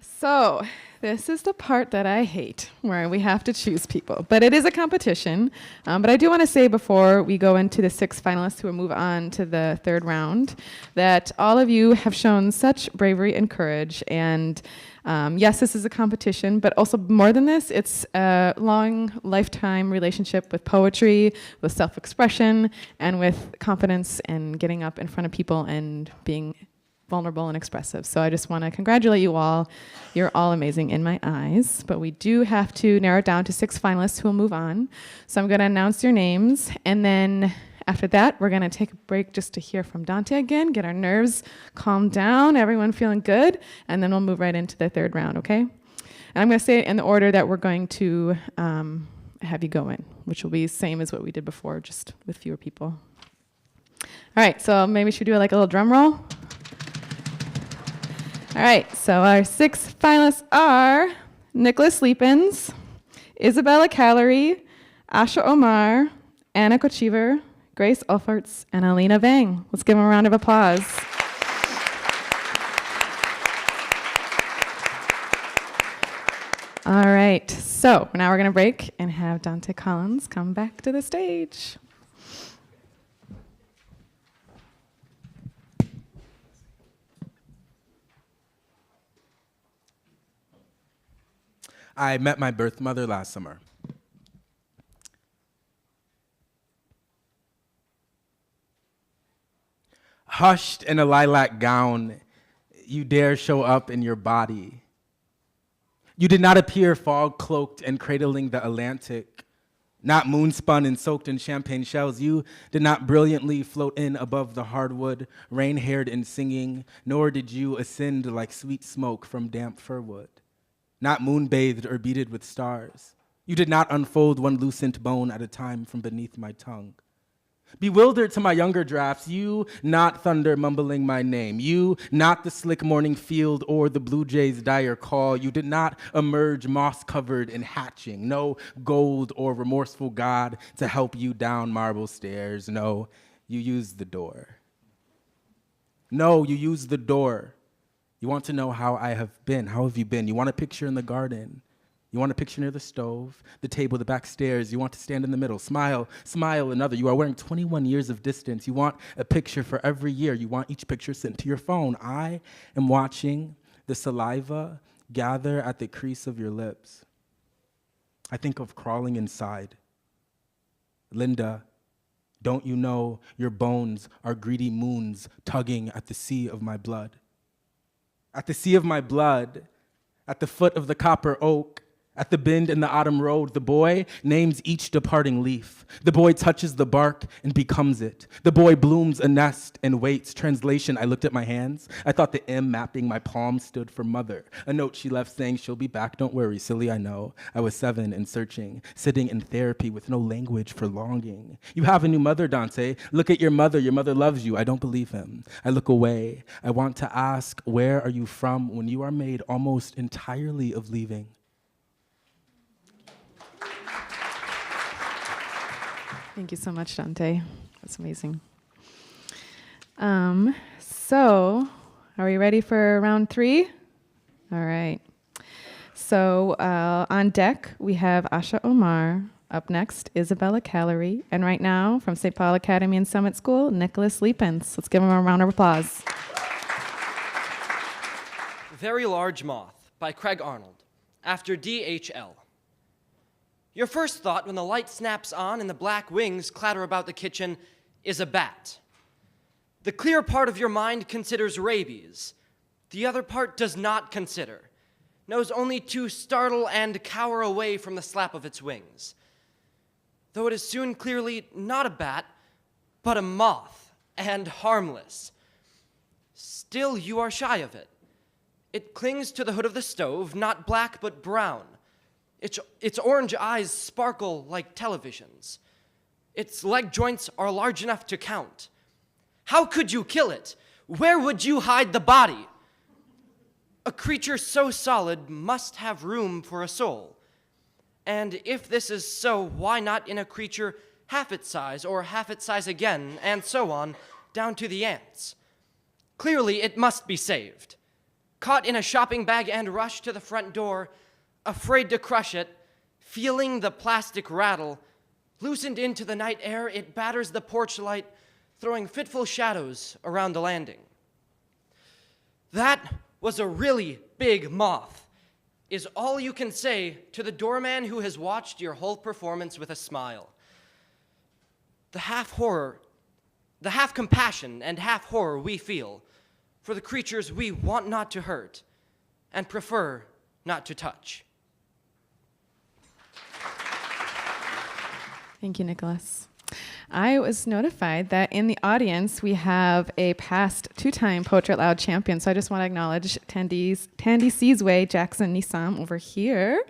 So, this is the part that I hate, where we have to choose people. But it is a competition. But I do want to say before we go into the 6 finalists who will move on to the 3rd round, that all of you have shown such bravery and courage. And yes, this is a competition, but also more than this, it's a long lifetime relationship with poetry, with self-expression, and with confidence and getting up in front of people and being vulnerable and expressive. So I just want to congratulate you all. You're all amazing in my eyes, but we do have to narrow it down to 6 finalists who will move on. So I'm going to announce your names, and then after that, we're going to take a break just to hear from Dante again, get our nerves calmed down, everyone feeling good, and then we'll move right into the 3rd round, okay? And I'm going to say it in the order that we're going to have you go in, which will be the same as what we did before, just with fewer people. All right, so maybe we should do like a little drum roll. All right, so our 6 finalists are Nicholas Leapins, Isabella Callery, Asha Omar, Anna Kochever, Grace Ulferts, and Alina Vang. Let's give them a round of applause. All right, so now we're going to break and have Dante Collins come back to the stage. I met my birth mother last summer. Hushed in a lilac gown, you dare show up in your body. You did not appear fog-cloaked and cradling the Atlantic, not moon-spun and soaked in champagne shells. You did not brilliantly float in above the hardwood, rain-haired and singing, nor did you ascend like sweet smoke from damp firwood. Not moon-bathed or beaded with stars. You did not unfold one lucent bone at a time from beneath my tongue. Bewildered to my younger drafts, you not thunder mumbling my name. You not the slick morning field or the blue jay's dire call. You did not emerge moss-covered and hatching. No gold or remorseful God to help you down marble stairs. No, you used the door. No, you used the door. You want to know how I have been. How have you been? You want a picture in the garden. You want a picture near the stove, the table, the back stairs. You want to stand in the middle. Smile, smile another. You are wearing 21 years of distance. You want a picture for every year. You want each picture sent to your phone. I am watching the saliva gather at the crease of your lips. I think of crawling inside. Linda, don't you know your bones are greedy moons tugging at the sea of my blood? At the sea of my blood, at the foot of the copper oak, at the bend in the autumn road, the boy names each departing leaf. The boy touches the bark and becomes it. The boy blooms a nest and waits. Translation, I looked at my hands. I thought the M mapping my palm stood for mother. A note she left saying, she'll be back, don't worry, silly I know. I was 7 and searching, sitting in therapy with no language for longing. You have a new mother, Dante. Look at your mother loves you. I don't believe him. I look away. I want to ask, where are you from when you are made almost entirely of leaving? Thank you so much, Dante. That's amazing. So, are we ready for round 3? All right. So, on deck, we have Asha Omar. Up next, Isabella Callery. And right now, from St. Paul Academy and Summit School, Nicholas Leapins. Let's give him a round of applause. Very Large Moth by Craig Arnold, after D.H.L. Your first thought when the light snaps on and the black wings clatter about the kitchen is a bat. The clear part of your mind considers rabies. The other part does not consider, knows only to startle and cower away from the slap of its wings. Though it is soon clearly not a bat, but a moth, and harmless. Still you are shy of it. It clings to the hood of the stove, not black but brown. Its orange eyes sparkle like televisions. Its leg joints are large enough to count. How could you kill it? Where would you hide the body? A creature so solid must have room for a soul. And if this is so, why not in a creature half its size or half its size again, and so on, down to the ants? Clearly, it must be saved. caught in a shopping bag and rushed to the front door, afraid to crush it, feeling the plastic rattle. Loosened into the night air, it batters the porch light, throwing fitful shadows around the landing. That was a really big moth, is all you can say to the doorman who has watched your whole performance with a smile. The half compassion and half horror we feel for the creatures we want not to hurt and prefer not to touch. Thank you, Nicholas. I was notified that in the audience we have a past two-time Poetry Out Loud champion, so I just want to acknowledge Tandy Seasway, Jackson Nisam over here.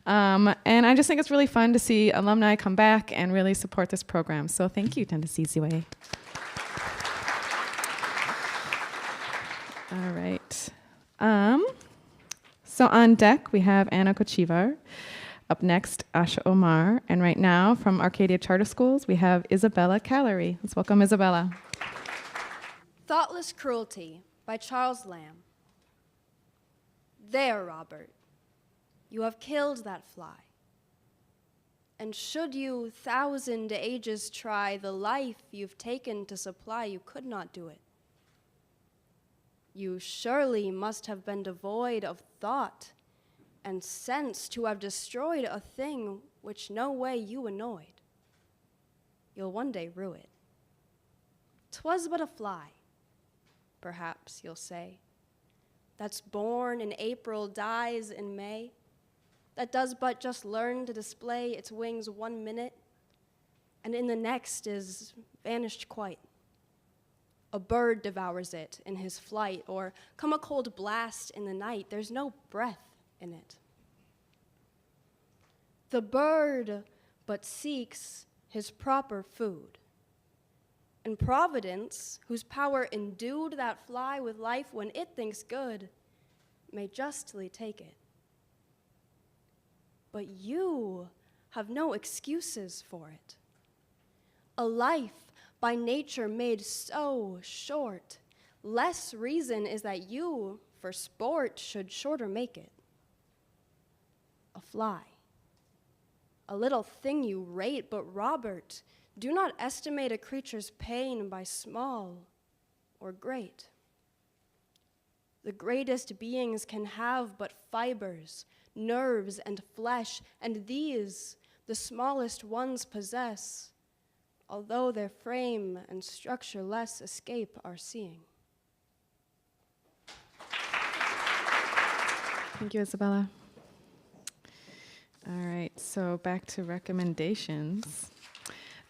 And I just think it's really fun to see alumni come back and really support this program. So thank you, Tandy Seasway. All right. So on deck, we have Anna Kochivar. Up next, Asha Omar. And right now, from Arcadia Charter Schools, we have Isabella Callery. Let's welcome Isabella. Thoughtless Cruelty by Charles Lamb. There, Robert, you have killed that fly. And should you 1,000 ages try the life you've taken to supply, you could not do it. You surely must have been devoid of thought and sense to have destroyed a thing which no way you annoyed. You'll one day rue it. 'Twas but a fly, perhaps you'll say, that's born in April, dies in May, that does but just learn to display its wings 1 minute, and in the next is vanished quite. A bird devours it in his flight, or come a cold blast in the night, there's no breath in it. The bird but seeks his proper food. And Providence, whose power endued that fly with life when it thinks good, may justly take it. But you have no excuses for it. A life by nature made so short, less reason is that you, for sport, should shorter make it. A fly, a little thing you rate, but Robert, do not estimate a creature's pain by small or great. The greatest beings can have but fibers, nerves, and flesh, and these, the smallest ones possess, although their frame and structure less escape our seeing. Thank you, Isabella. All right, so back to recommendations.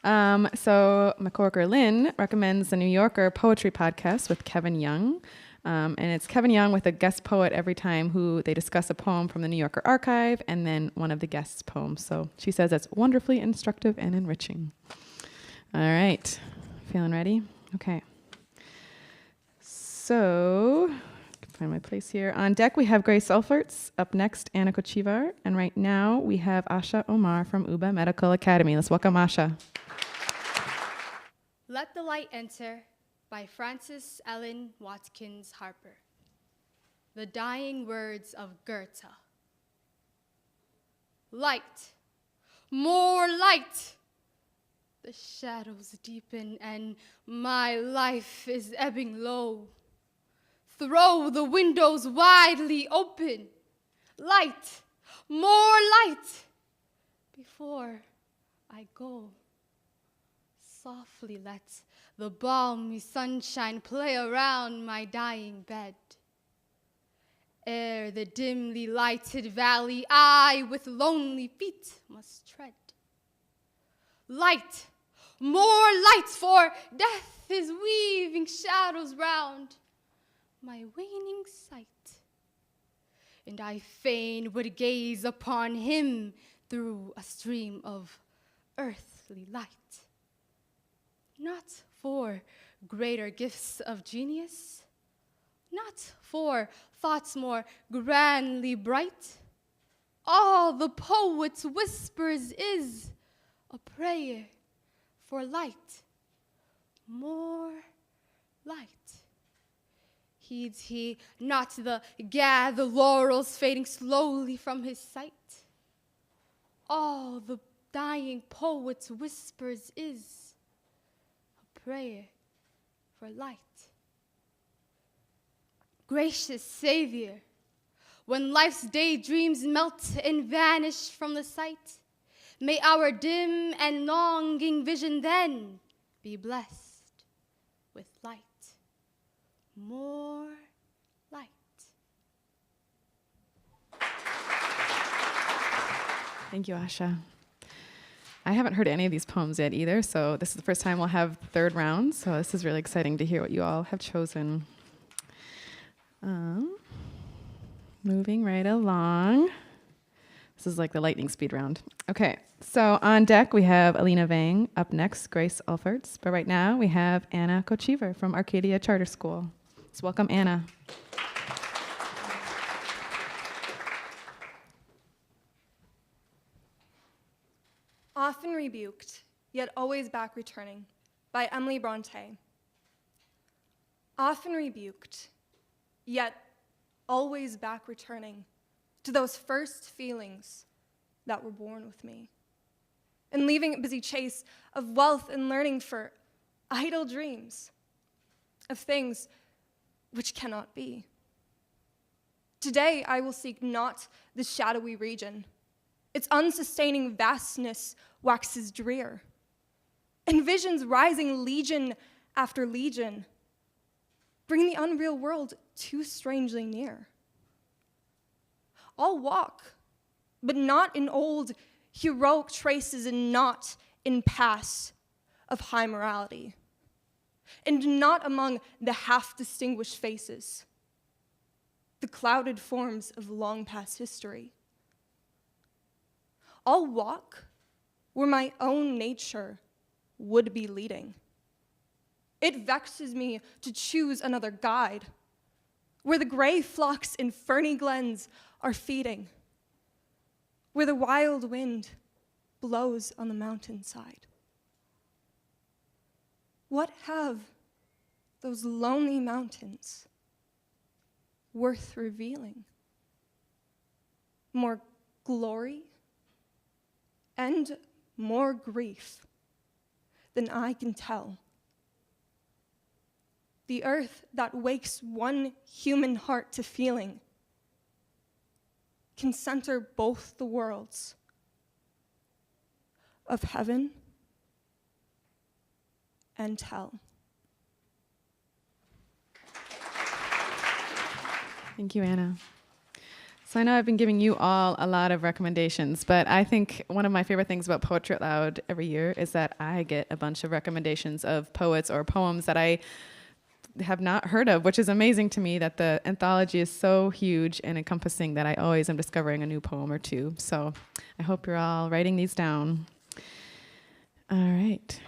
So my coworker Lynn recommends the New Yorker Poetry Podcast with Kevin Young. And it's Kevin Young with a guest poet every time who they discuss a poem from the New Yorker archive and then one of the guest's poems. So she says that's wonderfully instructive and enriching. All right, feeling ready? Okay. So, find my place here. On deck, we have Grace Elferts. Up next, Anna Kochivar. And right now, we have Asha Omar from UBA Medical Academy. Let's welcome Asha. Let the Light Enter by Frances Ellen Watkins Harper. The dying words of Goethe. Light, more light. The shadows deepen and my life is ebbing low. Throw the windows widely open. Light, more light, before I go. Softly let the balmy sunshine play around my dying bed. Ere the dimly lighted valley I with lonely feet must tread. Light, more light, for death is weaving shadows round my waning sight. And I fain would gaze upon him through a stream of earthly light. Not for greater gifts of genius, not for thoughts more grandly bright. All the poet's whispers is a prayer for light, more light. Heeds he not the gather laurels fading slowly from his sight? All the dying poet's whispers is a prayer for light. Gracious Savior, when life's daydreams melt and vanish from the sight, may our dim and longing vision then be blessed with light. More light. Thank you, Asha. I haven't heard any of these poems yet either, so this is the first time we'll have the third round, so this is really exciting to hear what you all have chosen. Moving right along. This is like the lightning speed round. Okay, so on deck we have Alina Vang, up next Grace Alferts, but right now we have Anna Kochever from Arcadia Charter School. Let's welcome Anna. Often Rebuked, Yet Always Back Returning, by Emily Bronte. Often rebuked, yet always back returning to those first feelings that were born with me, and leaving a busy chase of wealth and learning for idle dreams of things which cannot be. Today I will seek not the shadowy region. Its unsustaining vastness waxes drear, and visions rising legion after legion bring the unreal world too strangely near. I'll walk, but not in old heroic traces and not in paths of high morality, and not among the half-distinguished faces, the clouded forms of long past history. I'll walk where my own nature would be leading. It vexes me to choose another guide, where the gray flocks in ferny glens are feeding, where the wild wind blows on the mountainside. What have those lonely mountains worth revealing? More glory and more grief than I can tell. The earth that wakes one human heart to feeling can center both the worlds of heaven and hell. Thank you, Anna. So I know I've been giving you all a lot of recommendations, but I think one of my favorite things about Poetry Out Loud every year is that I get a bunch of recommendations of poets or poems that I have not heard of, which is amazing to me that the anthology is so huge and encompassing that I always am discovering a new poem or two. So I hope you're all writing these down. All right.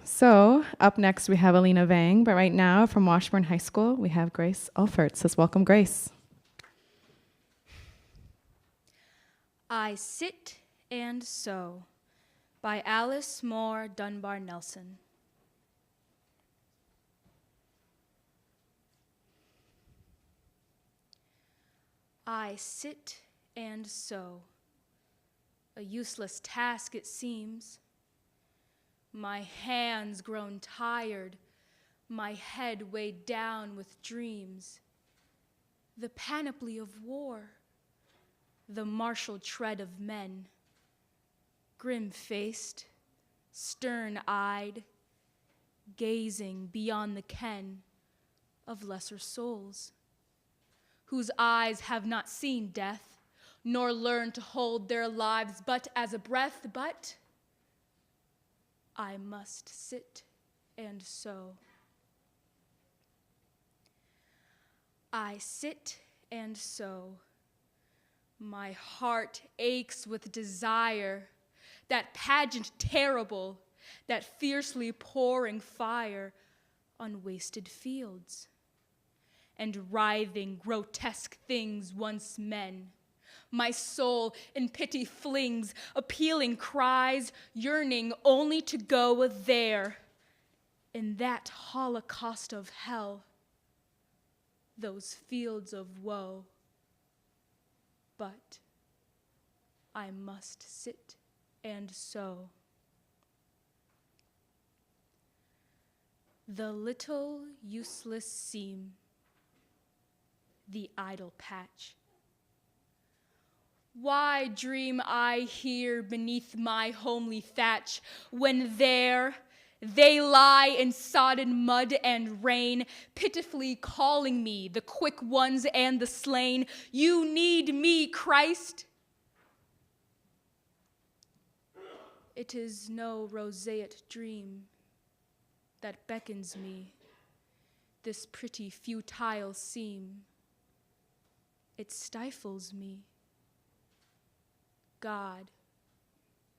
So up next we have Alina Vang, but right now from Washburn High School we have Grace Alferts. Let's welcome Grace. I Sit and Sew by Alice Moore Dunbar Nelson. I sit and sew, a useless task it seems. My hands grown tired, my head weighed down with dreams. The panoply of war, the martial tread of men, grim-faced, stern-eyed, gazing beyond the ken of lesser souls, whose eyes have not seen death, nor learned to hold their lives but as a breath, but I must sit and sew. I sit and sew. My heart aches with desire, that pageant terrible, that fiercely pouring fire on wasted fields, and writhing grotesque things once men. My soul in pity flings, appealing cries, yearning only to go there, in that holocaust of hell. those fields of woe. But I must sit and sow. The little useless seam, the idle patch. Why dream I here beneath my homely thatch, when there they lie in sodden mud and rain, pitifully calling me, the quick ones and the slain? You need me, Christ. It is no roseate dream that beckons me, this pretty futile seam. It stifles me. God,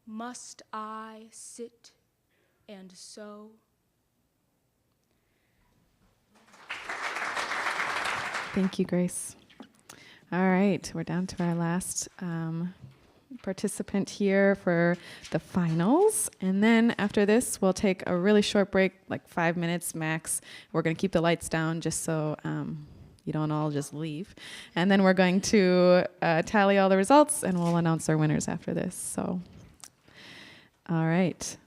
must I sit and sow? Thank you, Grace. All right, we're down to our last participant here for the finals. And then after this, we'll take a really short break, like 5 minutes max. We're going to keep the lights down just so you don't all just leave. And then we're going to tally all the results, and we'll announce our winners after this. So, all right.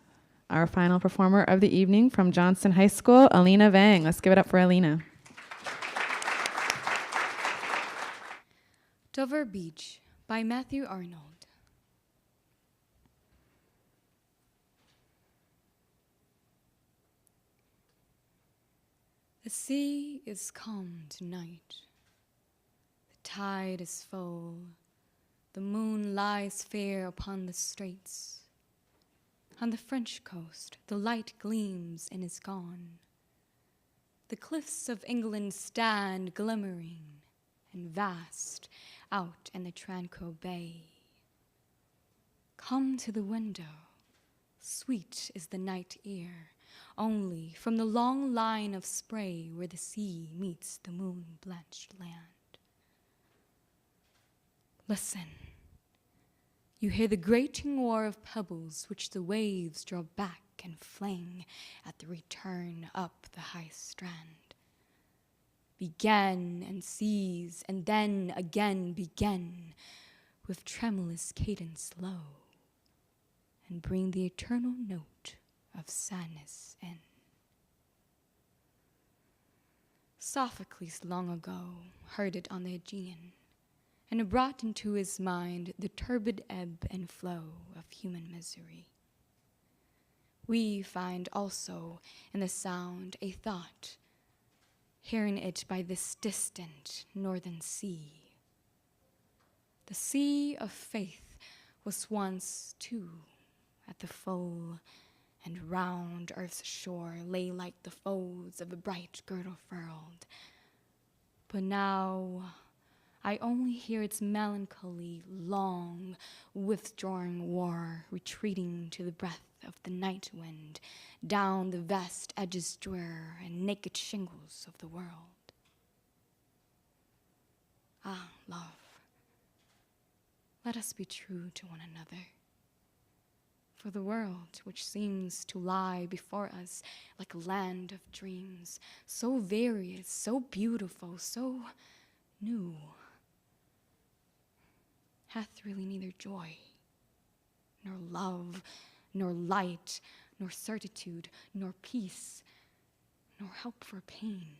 Our final performer of the evening from Johnston High School, Alina Vang. Let's give it up for Alina. Dover Beach by Matthew Arnold. The sea is calm tonight. The tide is full. The moon lies fair upon the straits. On the French coast, the light gleams and is gone. The cliffs of England stand glimmering and vast out in the tranquil bay. Come to the window. Sweet is the night air, only from the long line of spray where the sea meets the moon-blanched land. Listen. You hear the grating roar of pebbles which the waves draw back and fling at the return up the high strand. Begin and cease, and then again begin with tremulous cadence low, and bring the eternal note of sadness in. Sophocles long ago heard it on the Aegean, and brought into his mind the turbid ebb and flow of human misery. We find also in the sound a thought, hearing it by this distant northern sea. The sea of faith was once, too, at the full and round earth's shore lay like the folds of a bright girdle furled. But now I only hear its melancholy, long, withdrawing war, retreating to the breath of the night wind, down the vast edges drear and naked shingles of the world. Ah, love, let us be true to one another. For the world, which seems to lie before us like a land of dreams, so various, so beautiful, so new, hath really neither joy, nor love, nor light, nor certitude, nor peace, nor help for pain.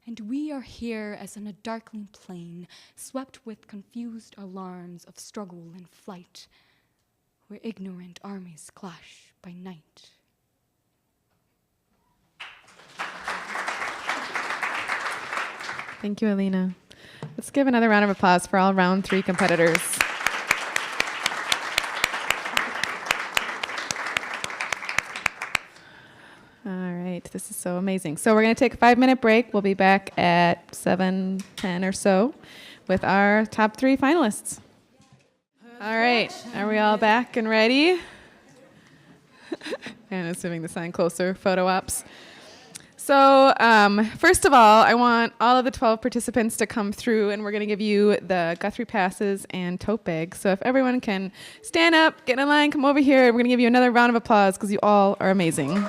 And we are here as on a darkling plain, swept with confused alarms of struggle and flight, where ignorant armies clash by night. Thank you, Alina. Let's give another round of applause for all round 3 competitors. All right, this is so amazing. So we're going to take a 5-minute break. We'll be back at 7:10 or so with our top 3 finalists. All right, are we all back and ready? And assuming the sign closer, photo ops. So first of all, I want all of the 12 participants to come through, and we're going to give you the Guthrie passes and tote bags. So if everyone can stand up, get in line, come over here, and we're going to give you another round of applause because you all are amazing.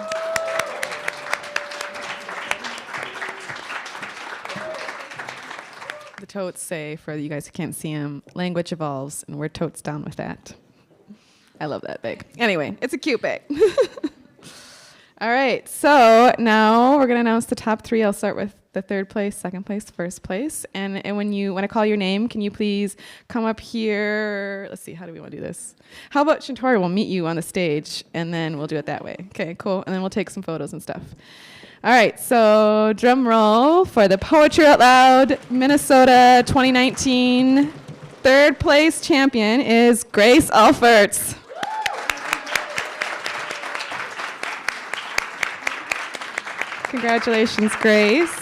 totes say, for you guys who can't see them, language evolves, and we're totes down with that. I love that bag. Anyway, it's a cute bag. All right, so now we're gonna announce the top three. I'll start with the third place, second place, first place. And when I call your name, can you please come up here? Let's see, how do we want to do this? How about Shintori will meet you on the stage, and then we'll do it that way. Okay, cool. And then we'll take some photos and stuff. All right, so drum roll for the Poetry Out Loud Minnesota 2019 third place champion is Grace Alferts. Congratulations, Grace.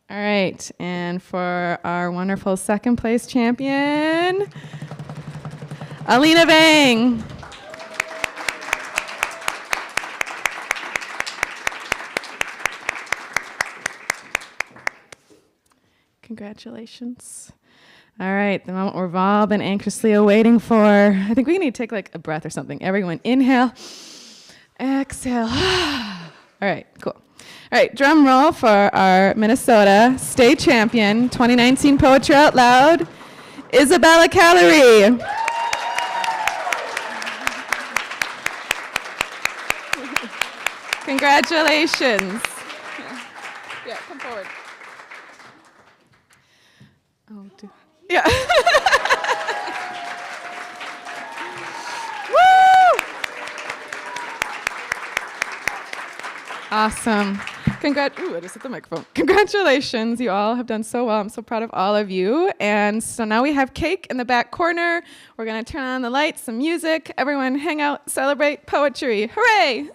All right, and for our wonderful second place champion, Alina Vang. Congratulations. All right, the moment we've all been anxiously awaiting for. I think we need to take like a breath or something. Everyone, inhale, exhale. All right, cool. All right, drum roll for our Minnesota State Champion 2019 Poetry Out Loud, Isabella Callery. Congratulations. Yeah, come forward. Oh, yeah. Woo! Awesome. Ooh, I just hit the microphone. Congratulations. You all have done so well. I'm so proud of all of you. And so now we have cake in the back corner. We're going to turn on the lights, some music. Everyone hang out, celebrate poetry. Hooray!